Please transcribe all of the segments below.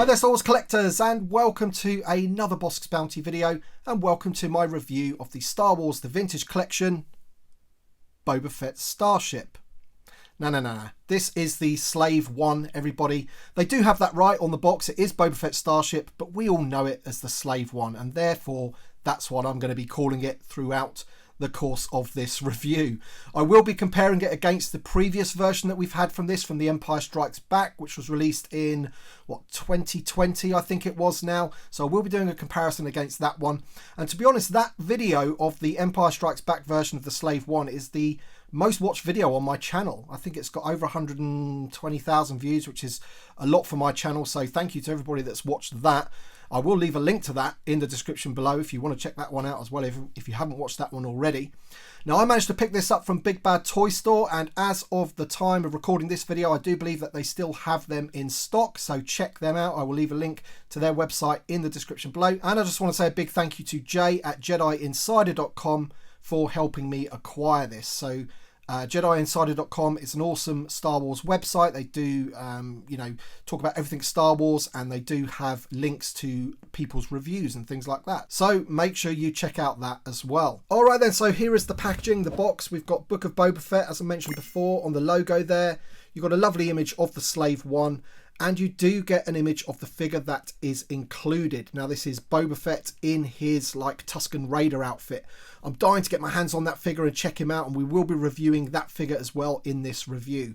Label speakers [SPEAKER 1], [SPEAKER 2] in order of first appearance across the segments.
[SPEAKER 1] Hi there Star Wars collectors, and welcome to another Bossk's Bounty video, and welcome to my review of the Star Wars The Vintage Collection Boba Fett Starship. No. This is the Slave 1, everybody. They do have that right on the box. It is Boba Fett Starship, but we all know it as the Slave 1, and therefore that's what I'm going to be calling it throughout the course of this review. I will be comparing it against the previous version that we've had from this, from The Empire Strikes Back, which was released in, 2020, I think it was now. So I will be doing a comparison against that one. And to be honest, that video of the Empire Strikes Back version of the Slave 1 is the most watched video on my channel. I think it's got over 120,000 views, which is a lot for my channel. So thank you to everybody that's watched that. I will leave a link to that in the description below if you want to check that one out as well, if you haven't watched that one already. Now, I managed to pick this up from Big Bad Toy Store, and as of the time of recording this video, I do believe that they still have them in stock, so check them out. I will leave a link to their website in the description below. And I just want to say a big thank you to Jay at JediInsider.com for helping me acquire this. So JediInsider.com is an awesome Star Wars website. They do, talk about everything Star Wars, and they do have links to people's reviews and things like that. So make sure you check out that as well. All right then, so here is the packaging, the box. We've got Book of Boba Fett, as I mentioned before, on the logo there. You've got a lovely image of the Slave 1. And you do get an image of the figure that is included. Now, this is Boba Fett in his Tusken Raider outfit. I'm dying to get my hands on that figure and check him out, and we will be reviewing that figure as well in this review.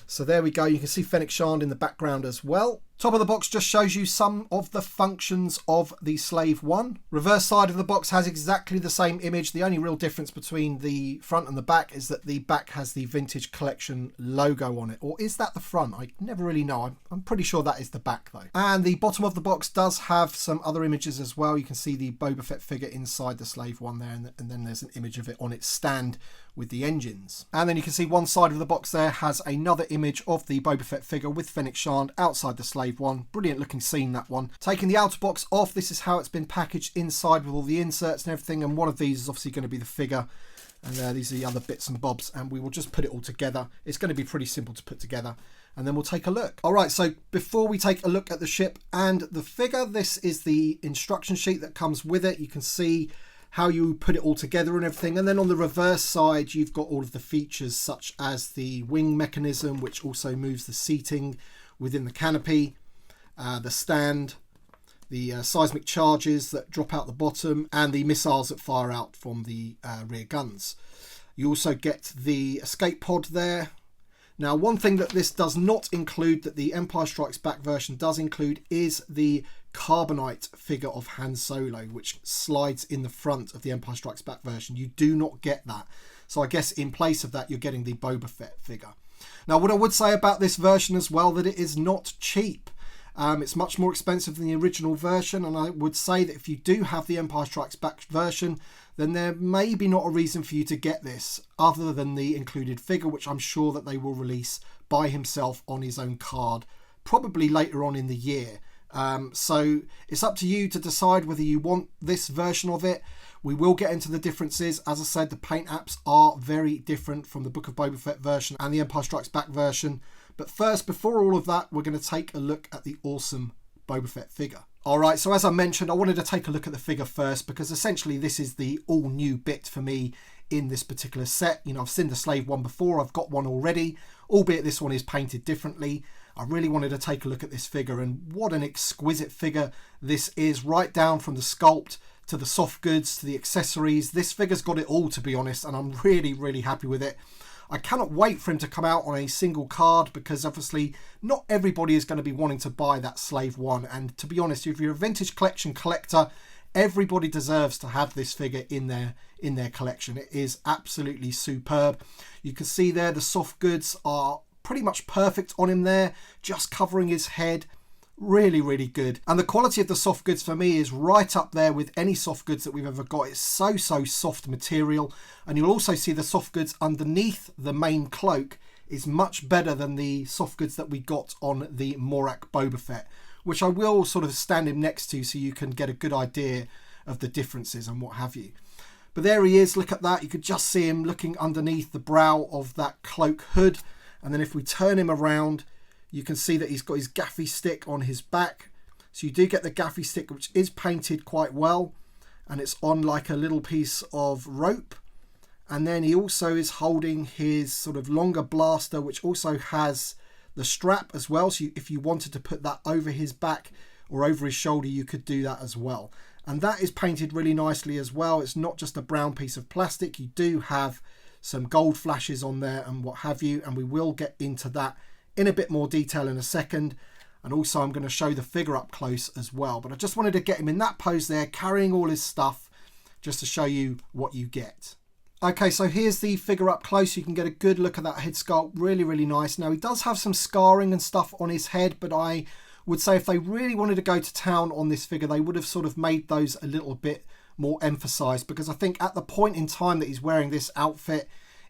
[SPEAKER 1] So there we go. You can see Fennec Shand in the background as well. Top of the box just shows you some of the functions of the Slave 1. Reverse side of the box has exactly the same image. The only real difference between the front and the back is that the back has the Vintage Collection logo on it. Or is that the front? I never really know. I'm pretty sure that is the back though. And the bottom of the box does have some other images as well. You can see the Boba Fett figure inside the Slave 1 there, and then there's an image of it on its stand with the engines. And then you can see one side of the box there has another image of the Boba Fett figure with Fennec Shand outside the Slave 1. Brilliant looking scene, that one. Taking the outer box off, this is how it's been packaged inside with all the inserts and everything, and one of these is obviously going to be the figure, and these are the other bits and bobs, and we will just put it all together. It's going to be pretty simple to put together, and then we'll take a look. All right, so before we take a look at the ship and the figure, this is the instruction sheet that comes with it. You can see how you put it all together and everything, and then on the reverse side you've got all of the features such as the wing mechanism, which also moves the seating within the canopy, the stand, the seismic charges that drop out the bottom, and the missiles that fire out from the rear guns. You also get the escape pod there. Now, one thing that this does not include, that the Empire Strikes Back version does include, is the carbonite figure of Han Solo, which slides in the front of the Empire Strikes Back version. You do not get that. So I guess in place of that, you're getting the Boba Fett figure. Now, what I would say about this version as well, that it is not cheap. It's much more expensive than the original version, and I would say that if you do have the Empire Strikes Back version, then there may be not a reason for you to get this other than the included figure, which I'm sure that they will release by himself on his own card, probably later on in the year. So it's up to you to decide whether you want this version of it. We will get into the differences. As I said, the paint apps are very different from the Book of Boba Fett version and the Empire Strikes Back version. But first, before all of that, we're going to take a look at the awesome Boba Fett figure. All right, so as I mentioned, I wanted to take a look at the figure first, because essentially this is the all new bit for me in this particular set. You know, I've seen the Slave 1 before, I've got one already, albeit this one is painted differently. I really wanted to take a look at this figure, and what an exquisite figure this is, right down from the sculpt to the soft goods to the accessories. This figure's got it all, to be honest, and I'm really, really happy with it. I cannot wait for him to come out on a single card, because obviously not everybody is going to be wanting to buy that Slave 1. And to be honest, if you're a vintage collection collector, everybody deserves to have this figure in their collection. It is absolutely superb. You can see there the soft goods are pretty much perfect on him there, just covering his head. Really, really good. And the quality of the soft goods for me is right up there with any soft goods that we've ever got. It's so soft material. And you'll also see the soft goods underneath the main cloak is much better than the soft goods that we got on the Morak Boba Fett, which I will sort of stand him next to so you can get a good idea of the differences and what have you. But there he is. Look at that. You could just see him looking underneath the brow of that cloak hood. And then if we turn him around, you can see that he's got his gaffy stick on his back. So you do get the gaffy stick, which is painted quite well, and it's on like a little piece of rope. And then he also is holding his sort of longer blaster, which also has the strap as well. So if you wanted to put that over his back or over his shoulder, you could do that as well. And that is painted really nicely as well. It's not just a brown piece of plastic. You do have some gold flashes on there and what have you. And we will get into that in a bit more detail in a second. And also I'm going to show the figure up close as well. But I just wanted to get him in that pose there, carrying all his stuff, just to show you what you get. Okay, so here's the figure up close. You can get a good look at that head sculpt. Really, really nice. Now, he does have some scarring and stuff on his head, but I would say if they really wanted to go to town on this figure, they would have sort of made those a little bit more emphasized, because I think at the point in time that he's wearing this outfit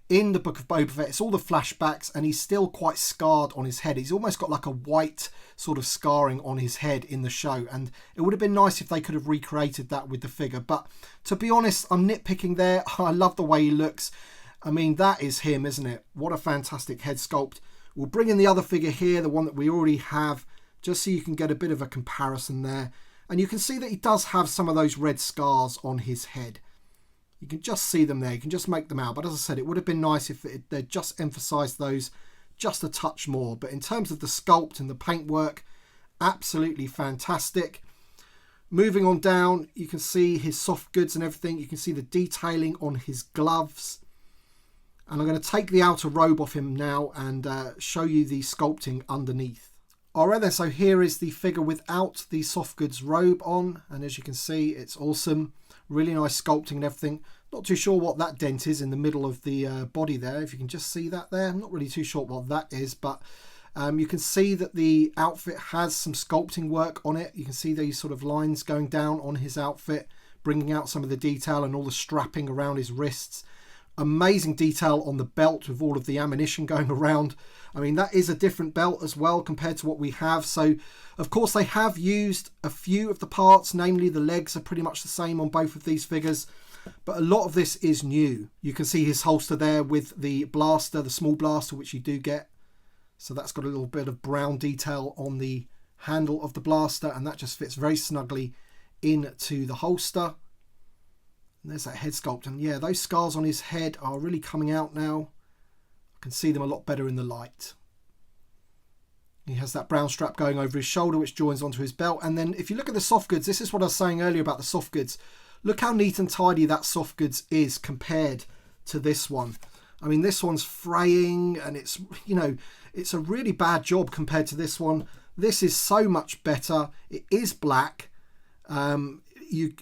[SPEAKER 1] in the Book of Boba Fett, it's all the flashbacks and he's still quite scarred on his head. He's almost got like a white sort of scarring on his head in the show, and it would have been nice if they could have recreated that with the figure. But to be honest, I'm nitpicking there. I love the way he looks. I mean, that is him, isn't it? What a fantastic head sculpt. We'll bring in the other figure here, the one that we already have, just so you can get a bit of a comparison there. And you can see that he does have some of those red scars on his head. You can just see them there. You can just make them out. But as I said, it would have been nice if they'd just emphasised those just a touch more. But in terms of the sculpt and the paintwork, absolutely fantastic. Moving on down, you can see his soft goods and everything. You can see the detailing on his gloves. And I'm going to take the outer robe off him now and show you the sculpting underneath. Alright then, so here is the figure without the soft goods robe on, and as you can see, it's awesome. Really nice sculpting and everything. Not too sure what that dent is in the middle of the body there, if you can just see that there. I'm not really too sure what that is, but you can see that the outfit has some sculpting work on it. You can see these sort of lines going down on his outfit, bringing out some of the detail and all the strapping around his wrists. Amazing detail on the belt with all of the ammunition going around. I mean, that is a different belt as well compared to what we have. So, of course, they have used a few of the parts, namely the legs are pretty much the same on both of these figures. But a lot of this is new. You can see his holster there with the blaster, the small blaster, which you do get. So that's got a little bit of brown detail on the handle of the blaster, and that just fits very snugly into the holster. And there's that head sculpt, and yeah, those scars on his head are really coming out now. I can see them a lot better in the light. He has that brown strap going over his shoulder, which joins onto his belt. And then if you look at the soft goods, this is what I was saying earlier about the soft goods. Look how neat and tidy that soft goods is compared to this one. I mean, this one's fraying, and it's, you know, it's a really bad job compared to this one. This is so much better. It is black.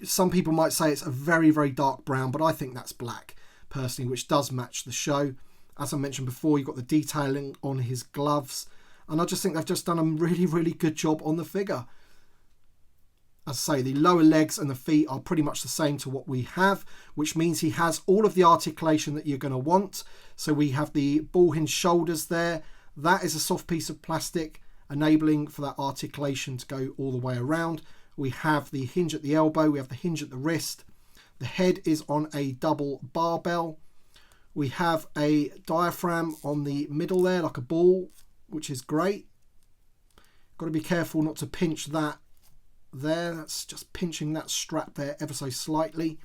[SPEAKER 1] Some people might say it's a very, very dark brown, but I think that's black, personally, which does match the show. As I mentioned before, you've got the detailing on his gloves, and I just think they've just done a really, really good job on the figure. As I say, the lower legs and the feet are pretty much the same to what we have, which means he has all of the articulation that you're going to want. So we have the ball hinge shoulders there. That is a soft piece of plastic, enabling for that articulation to go all the way around. We have the hinge at the elbow, we have the hinge at the wrist. The head is on a double barbell. We have a diaphragm on the middle there, like a ball, which is great. Got to be careful not to pinch that there. That's just pinching that strap there ever so slightly.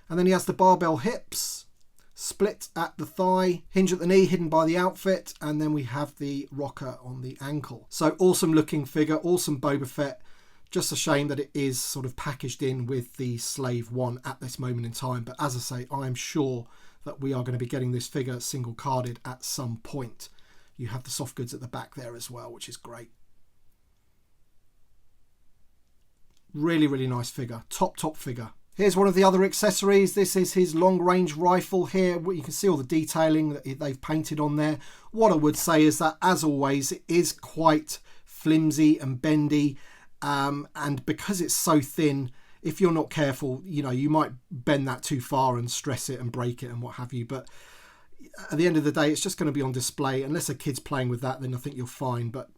[SPEAKER 1] And then he has the barbell hips, split at the thigh, hinge at the knee hidden by the outfit, and then we have the rocker on the ankle. So awesome looking figure, awesome Boba Fett. Just a shame that it is sort of packaged in with the Slave 1 at this moment in time. But as I say, I am sure that we are going to be getting this figure single carded at some point. You have the soft goods at the back there as well, which is great. Really, really nice figure. Top figure. Here's one of the other accessories. This is his long-range rifle here. You can see all the detailing that they've painted on there. What I would say is that, as always, it is quite flimsy and bendy. And because it's so thin, if you're not careful, you know, you might bend that too far and stress it and break it and what have you. But at the end of the day, it's just going to be on display. Unless a kid's playing with that, then I think you're fine. But,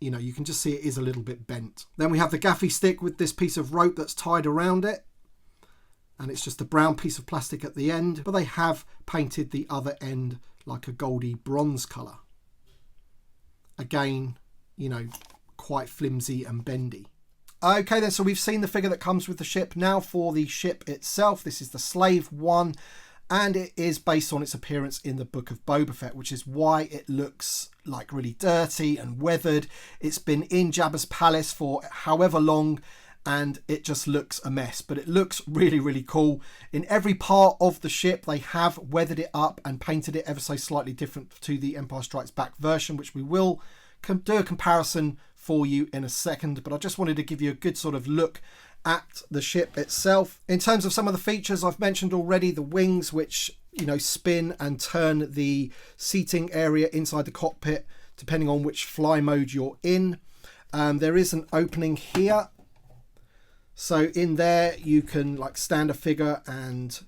[SPEAKER 1] you know, you can just see it is a little bit bent. Then we have the gaffy stick with this piece of rope that's tied around it. And it's just a brown piece of plastic at the end. But they have painted the other end like a goldy bronze colour. Again, you know, quite flimsy and bendy. Okay then, so we've seen the figure that comes with the ship. Now for the ship itself. This is the Slave One, and it is based on its appearance in the Book of Boba Fett, which is why it looks like really dirty and weathered. It's been in Jabba's palace for however long, and it just looks a mess, but it looks really, really cool. In every part of the ship, they have weathered it up and painted it ever so slightly different to the Empire Strikes Back version, which we will do a comparison for you in a second. But I just wanted to give you a good sort of look at the ship itself. In terms of some of the features, I've mentioned already the wings, which, you know, spin and turn the seating area inside the cockpit, depending on which fly mode you're in. There is an opening here. So in there you can like stand a figure, and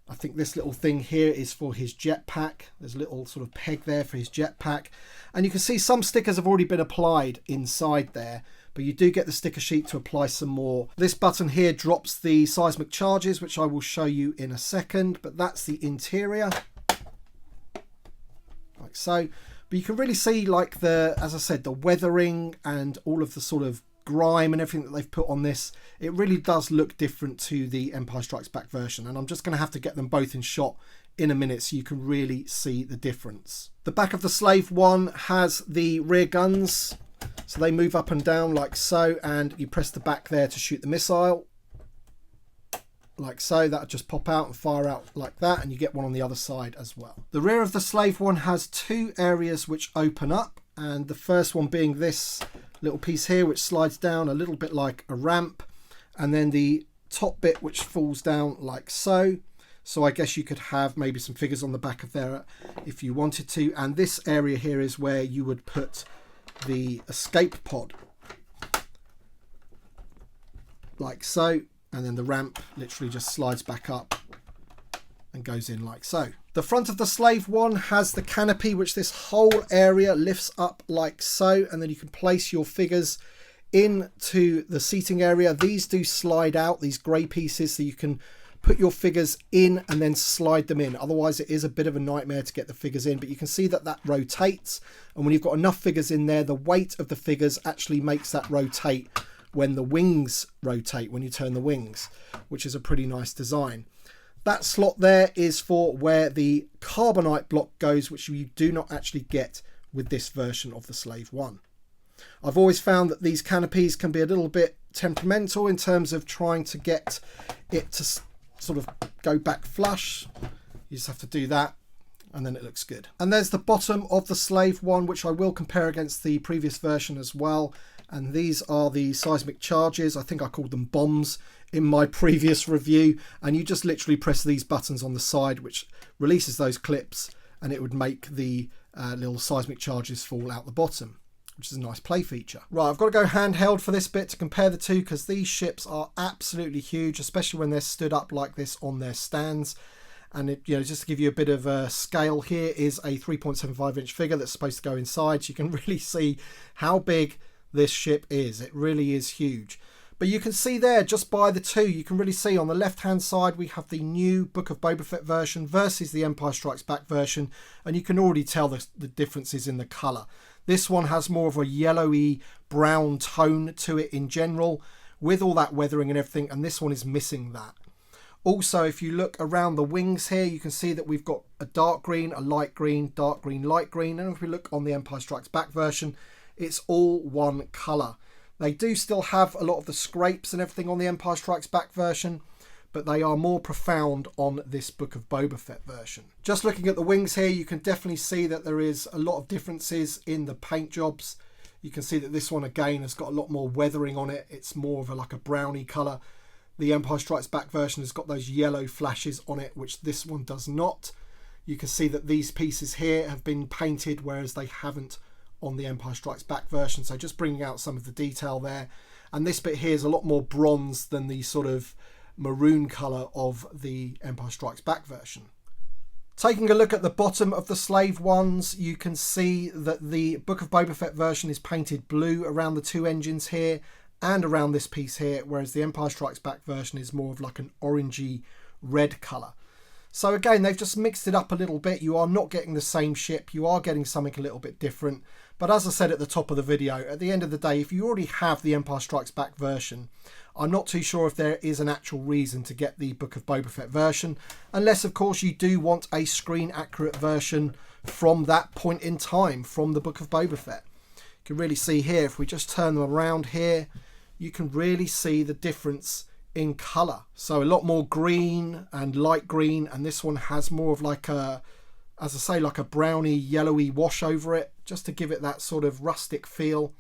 [SPEAKER 1] I think this little thing here is for his jetpack. There's a little sort of peg there for his jetpack. And you can see some stickers have already been applied inside there, but you do get the sticker sheet to apply some more. This button here drops the seismic charges, which I will show you in a second, but that's the interior. Like so. But you can really see, like, the, as I said, the weathering and all of the sort of grime and everything that they've put on this. It really does look different to the Empire Strikes Back version, and I'm just going to have to get them both in shot in a minute so you can really see the difference. The back of the Slave One has the rear guns, so they move up and down like so, and you press the back there to shoot the missile like so. That'll just pop out and fire out like that, and you get one on the other side as well. The rear of the Slave One has two areas which open up, and the first one being this little piece here which slides down a little bit like a ramp, and then the top bit which falls down like so. So I guess you could have maybe some figures on the back of there if you wanted to. And this area here is where you would put the escape pod like so, and then the ramp literally just slides back up and goes in like so. The front of the Slave One has the canopy, which this whole area lifts up like so, and then you can place your figures into the seating area. These do slide out, these grey pieces, so you can put your figures in and then slide them in. Otherwise it is a bit of a nightmare to get the figures in, but you can see that that rotates, and when you've got enough figures in there, the weight of the figures actually makes that rotate when the wings rotate, when you turn the wings, which is a pretty nice design. That slot there is for where the carbonite block goes, which you do not actually get with this version of the Slave One. I've always found that these canopies can be a little bit temperamental in terms of trying to get it to sort of go back flush. You just have to do that, and then it looks good. And there's the bottom of the Slave One, which I will compare against the previous version as well. And these are the seismic charges. I think I called them bombs in my previous review. And you just literally press these buttons on the side, which releases those clips, and it would make the little seismic charges fall out the bottom, which is a nice play feature. Right, I've got to go handheld for this bit to compare the two, because these ships are absolutely huge, especially when they're stood up like this on their stands. And it, you know, just to give you a bit of a scale, here is a 3.75 inch figure that's supposed to go inside, so you can really see how big this ship is. It really is huge. But you can see there, just by the two, you can really see on the left hand side we have the new Book of Boba Fett version versus the Empire Strikes Back version, and you can already tell the differences in the colour. This one has more of a yellowy brown tone to it in general, with all that weathering and everything, and this one is missing that. Also, if you look around the wings here, you can see that we've got a dark green, a light green, dark green, light green, and if we look on the Empire Strikes Back version, it's all one colour. They do still have a lot of the scrapes and everything on the Empire Strikes Back version, but they are more profound on this Book of Boba Fett version. Just looking at the wings here, you can definitely see that there is a lot of differences in the paint jobs. You can see that this one again has got a lot more weathering on it. It's more of like a browny colour. The Empire Strikes Back version has got those yellow flashes on it, which this one does not. You can see that these pieces here have been painted, whereas they haven't on the Empire Strikes Back version. So just bringing out some of the detail there. And this bit here is a lot more bronze than the sort of maroon colour of the Empire Strikes Back version. Taking a look at the bottom of the Slave Ones, you can see that the Book of Boba Fett version is painted blue around the two engines here and around this piece here, whereas the Empire Strikes Back version is more of like an orangey red colour. So again, they've just mixed it up a little bit. You are not getting the same ship. You are getting something a little bit different. But as I said at the top of the video, at the end of the day, if you already have the Empire Strikes Back version, I'm not too sure if there is an actual reason to get the Book of Boba Fett version. Unless, of course, you do want a screen accurate version from that point in time, from the Book of Boba Fett. You can really see here, if we just turn them around here, you can really see the difference in colour. So a lot more green and light green, and this one has more of like a, as I say, like a browny yellowy wash over it, just to give it that sort of rustic feel.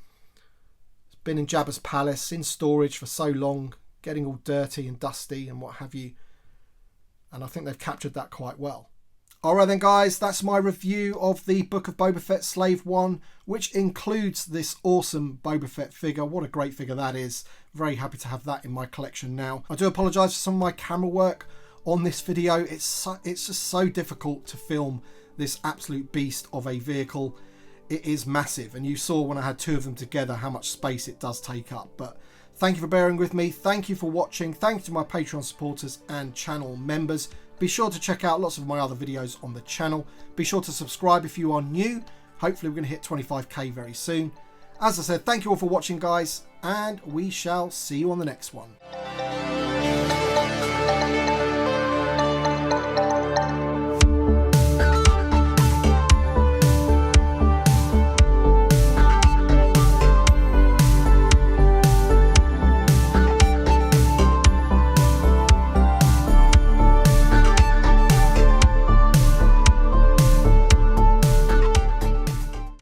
[SPEAKER 1] It's been in Jabba's palace in storage for so long, getting all dirty and dusty and what have you, and I think they've captured that quite well. Alright then guys, that's my review of the Book of Boba Fett Slave 1, which includes this awesome Boba Fett figure. What a great figure that is. Very happy to have that in my collection now. I do apologise for some of my camera work on this video. It's just so difficult to film this absolute beast of a vehicle. It is massive, and you saw when I had two of them together how much space it does take up. But thank you for bearing with me. Thank you for watching. Thank you to my Patreon supporters and channel members. Be sure to check out lots of my other videos on the channel. Be sure to subscribe if you are new. Hopefully we're going to hit 25k very soon. As I said, thank you all for watching guys, and we shall see you on the next one.